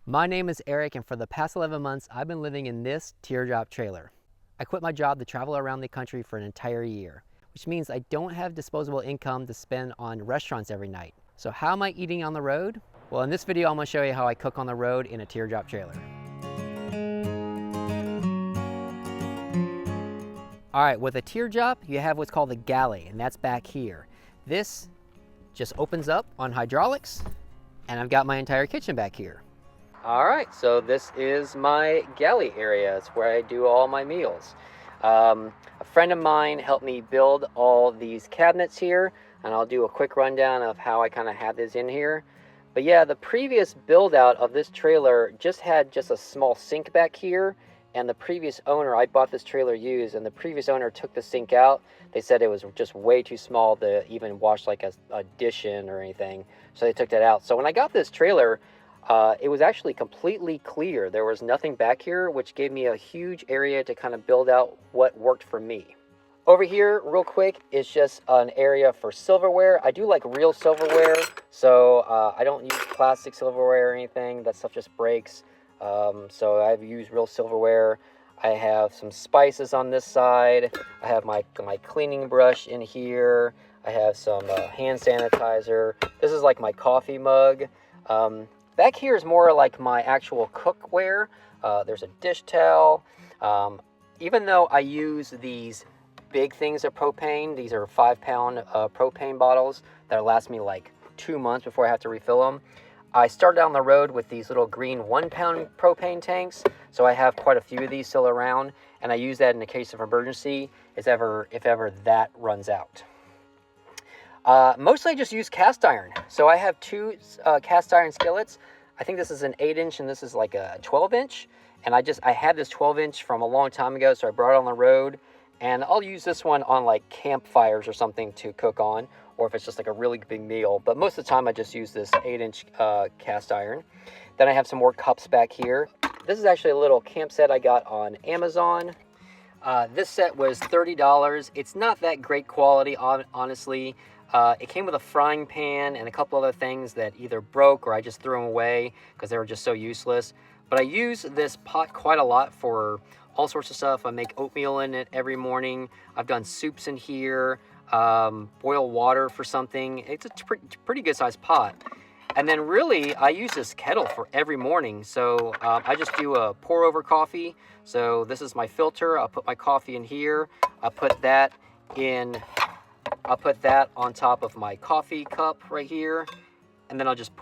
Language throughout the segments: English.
My name is Eric, and for the past 11 months, I've been living in this Teardrop trailer. I quit my job to travel around the country for an entire year, which means I don't have disposable income to spend on restaurants every night. So how am I eating on the road? Well, in this video, I'm gonna show you how I cook on the road in a Teardrop trailer. All right, with a Teardrop, you have what's called the galley, and that's back here. This just opens up on hydraulics, and I've got my entire kitchen back here. All right, so this is my galley area. It's where I do all my meals. A friend of mine helped me build all these cabinets here, and I'll do a quick rundown of how I kind of had this in here. But yeah, the previous build out of this trailer had just a small sink back here, and the previous owner, I bought this trailer used, and the previous owner took the sink out. They said it was just way too small to even wash like a dish in or anything, so they took that out. So when I got this trailer, it was actually completely clear. There was nothing back here, which gave me a huge area to kind of build out what worked for me. Over here, real quick, is just an area for silverware. I do like real silverware, so I don't use plastic silverware or anything. That stuff just breaks. So I've used real silverware. I have some spices on this side. I have my cleaning brush in here. I have some hand sanitizer. This is like my coffee mug. Back here is more like my actual cookware. There's a dish towel. Even though I use these big things of propane, these are 5-pound propane bottles that last me like 2 months before I have to refill them. I started on the road with these little green 1-pound propane tanks, so I have quite a few of these still around, and I use that in the case of emergency if ever that runs out. Mostly I just use cast iron. So I have two cast iron skillets. I think this is an 8-inch and this is like a 12-inch. And I had this 12-inch from a long time ago, so I brought it on the road. And I'll use this one on like campfires or something to cook on, or if it's just like a really big meal. But most of the time I just use this 8-inch cast iron. Then I have some more cups back here. This is actually a little camp set I got on Amazon. This set was $30. It's not that great quality, honestly. It came with a frying pan and a couple other things that either broke or I just threw them away because they were just so useless. But I use this pot quite a lot for all sorts of stuff. I make oatmeal in it every morning. I've done soups in here, boil water for something. It's a pretty good sized pot. And then really, I use this kettle for every morning. So I just do a pour over coffee. So this is my filter. I'll put my coffee in here. I'll put that on top of my coffee cup right here, and then I'll just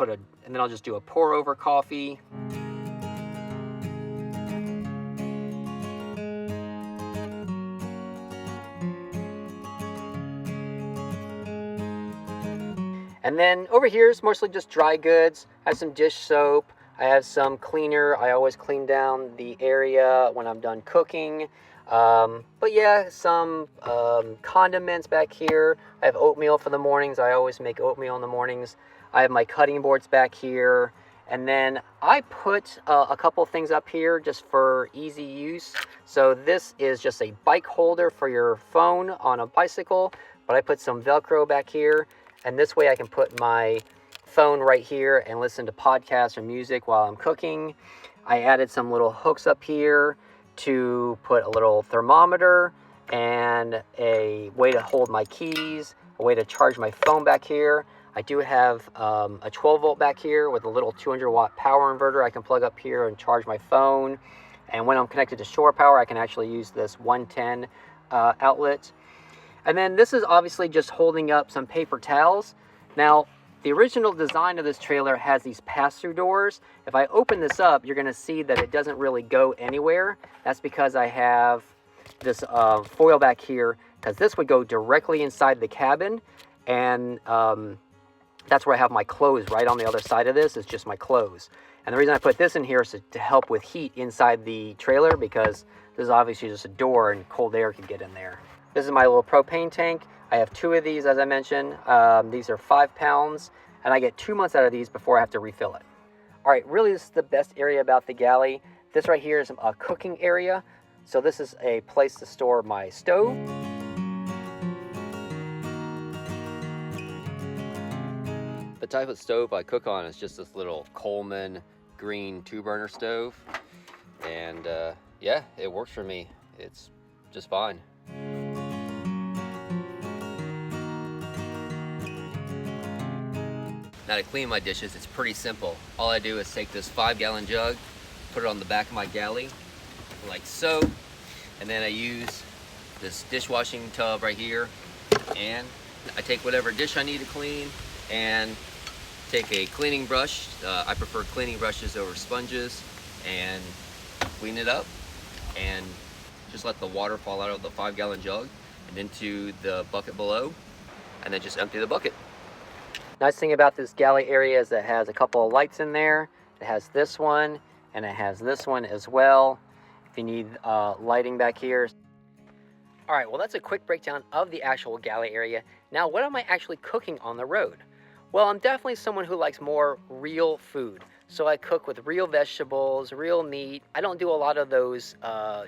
do a pour over coffee. And then over here is mostly just dry goods. I have some dish soap. I have some cleaner. I always clean down the area when I'm done cooking. But yeah, some condiments back here. I have oatmeal for the mornings. I always make oatmeal in the mornings. I have my cutting boards back here. And then I put a couple things up here just for easy use. So this is just a bike holder for your phone on a bicycle. But I put some Velcro back here. And this way I can put my phone right here and listen to podcasts or music while I'm cooking. I added some little hooks up here to put a little thermometer and a way to hold my keys, a way to charge my phone back here. I do have a 12-volt back here with a little 200-watt power inverter I can plug up here and charge my phone. And when I'm connected to shore power, I can actually use this 110 outlet. And then this is obviously just holding up some paper towels. Now, the original design of this trailer has these pass-through doors. If I open this up, you're gonna see that it doesn't really go anywhere. That's because I have this foil back here, because this would go directly inside the cabin. And that's where I have my clothes. Right on the other side of this is just my clothes. And the reason I put this in here is to help with heat inside the trailer, because this is obviously just a door and cold air can get in there. This is my little propane tank. I have 2 of these, as I mentioned. These are 5 pounds, and I get 2 months out of these before I have to refill it. All right, really this is the best area about the galley. This right here is a cooking area. So this is a place to store my stove. The type of stove I cook on is just this little Coleman green 2-burner stove, and yeah, it works for me. It's just fine. Now to clean my dishes, it's pretty simple. All I do is take this 5-gallon jug, put it on the back of my galley, like so, and then I use this dishwashing tub right here, and I take whatever dish I need to clean and take a cleaning brush. I prefer cleaning brushes over sponges, and clean it up and just let the water fall out of the 5-gallon jug and into the bucket below, and then just empty the bucket. Nice thing about this galley area is that it has a couple of lights in there. It has this one and it has this one as well if you need lighting back here. All right, well, that's a quick breakdown of the actual galley area. Now, what am I actually cooking on the road? Well, I'm definitely someone who likes more real food. So I cook with real vegetables, real meat. I don't do a lot of those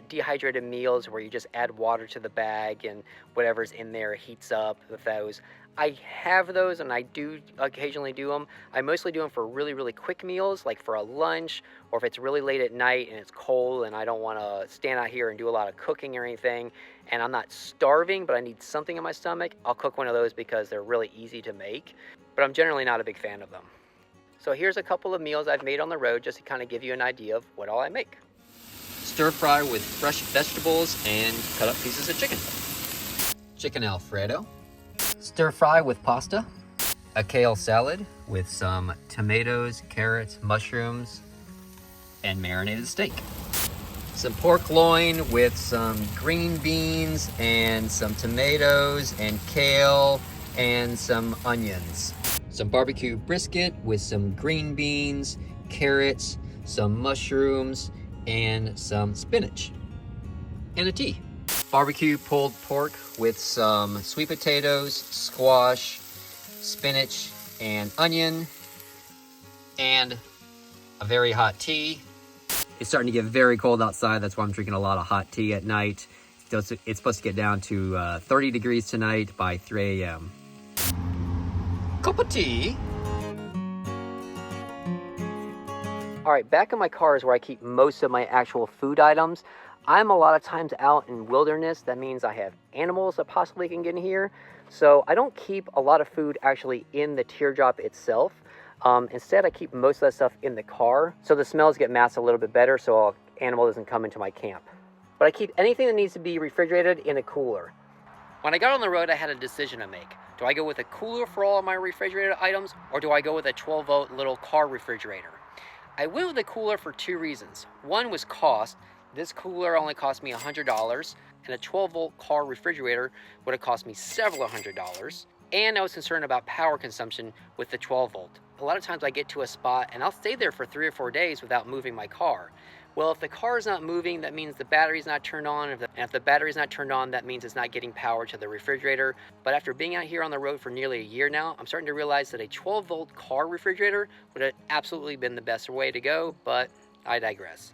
dehydrated meals where you just add water to the bag and whatever's in there heats up with those. I have those and I do occasionally do them. I mostly do them for really, really quick meals, like for a lunch, or if it's really late at night and it's cold and I don't want to stand out here and do a lot of cooking or anything, and I'm not starving, but I need something in my stomach, I'll cook one of those because they're really easy to make, but I'm generally not a big fan of them. So here's a couple of meals I've made on the road just to kind of give you an idea of what all I make. Stir fry with fresh vegetables and cut up pieces of chicken. Chicken Alfredo. Stir fry with pasta. A kale salad with some tomatoes, carrots, mushrooms, and marinated steak. Some pork loin with some green beans and some tomatoes and kale and some onions. Some barbecue brisket with some green beans, carrots, some mushrooms, and some spinach. And a tea. Barbecue pulled pork with some sweet potatoes, squash, spinach, and onion, and a very hot tea. It's starting to get very cold outside. That's why I'm drinking a lot of hot tea at night. It's supposed to get down to 30 degrees tonight by 3 a.m. Cup of tea. All right, back in my car is where I keep most of my actual food items. I'm a lot of times out in wilderness. That means I have animals that possibly can get in here. So I don't keep a lot of food actually in the teardrop itself. Instead, I keep most of that stuff in the car, so the smells get masked a little bit better so an animal doesn't come into my camp. But I keep anything that needs to be refrigerated in a cooler. When I got on the road, I had a decision to make. Do I go with a cooler for all of my refrigerated items, or do I go with a 12-volt little car refrigerator? I went with a cooler for 2 reasons. One was cost. This cooler only cost me $100, and a 12-volt car refrigerator would have cost me several $100s. And I was concerned about power consumption with the 12-volt. A lot of times I get to a spot and I'll stay there for 3 or 4 days without moving my car. Well, if the car is not moving, that means the battery's not turned on. And if the battery's not turned on, that means it's not getting power to the refrigerator. But after being out here on the road for nearly a year now, I'm starting to realize that a 12-volt car refrigerator would have absolutely been the best way to go, but I digress.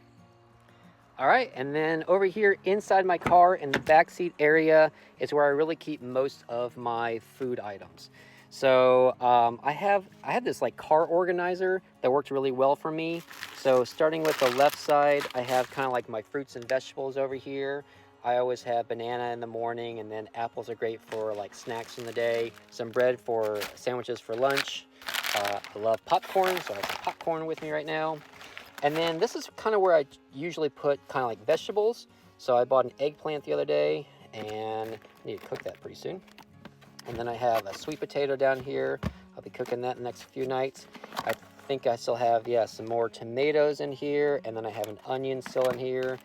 All right, and then over here inside my car in the backseat area is where I really keep most of my food items. So I have this like car organizer that worked really well for me. So starting with the left side, I have kind of like my fruits and vegetables over here. I always have banana in the morning, and then apples are great for like snacks in the day. Some bread for sandwiches for lunch. I love popcorn, so I have some popcorn with me right now. And then this is kind of where I usually put kind of like vegetables. So I bought an eggplant the other day, and I need to cook that pretty soon. And then I have a sweet potato down here. I'll be cooking that in the next few nights. I think I still have, some more tomatoes in here, and then I have an onion still in here.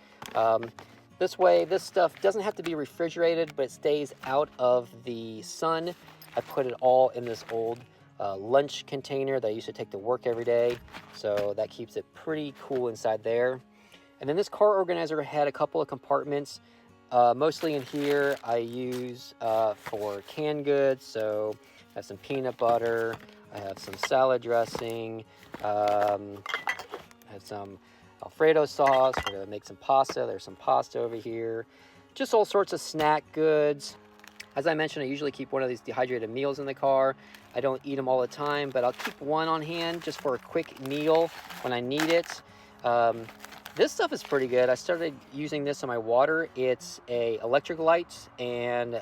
This way, this stuff doesn't have to be refrigerated, but it stays out of the sun. I put it all in this old lunch container that I used to take to work every day. So that keeps it pretty cool inside there. And then this car organizer had a couple of compartments. Mostly in here I use for canned goods. So I have some peanut butter, I have some salad dressing, I have some Alfredo sauce. We're gonna make some pasta. There's some pasta over here. Just all sorts of snack goods. As I mentioned, I usually keep one of these dehydrated meals in the car. I don't eat them all the time, but I'll keep one on hand just for a quick meal when I need it. This stuff is pretty good. I started using this on my water. It's a electric light and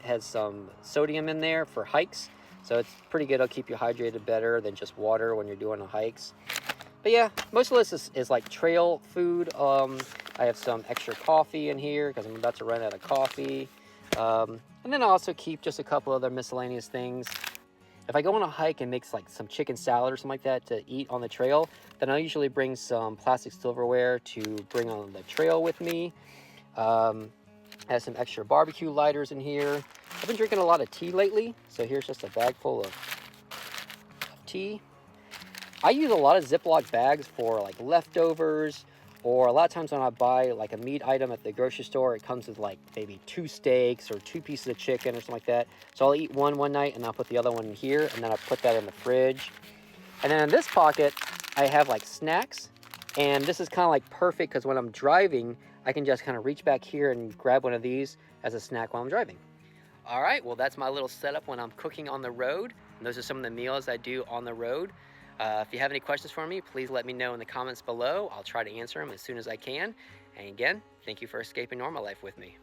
has some sodium in there for hikes. So it's pretty good. It'll keep you hydrated better than just water when you're doing the hikes. But yeah, most of this is like trail food. I have some extra coffee in here because I'm about to run out of coffee. And then I also keep just a couple other miscellaneous things. If I go on a hike and make like some chicken salad or something like that to eat on the trail, then I usually bring some plastic silverware to bring on the trail with me. I have some extra barbecue lighters in here. I've been drinking a lot of tea lately, so here's just a bag full of tea. I use a lot of Ziploc bags for like leftovers, or a lot of times when I buy like a meat item at the grocery store, it comes with like maybe 2 steaks or 2 pieces of chicken or something like that. So I'll eat one night and I'll put the other one in here, and then I put that in the fridge. And then in this pocket, I have like snacks, and this is kind of like perfect because when I'm driving, I can just kind of reach back here and grab one of these as a snack while I'm driving. All right, well, that's my little setup when I'm cooking on the road. And those are some of the meals I do on the road. If you have any questions for me, please let me know in the comments below. I'll try to answer them as soon as I can. And again, thank you for escaping normal life with me.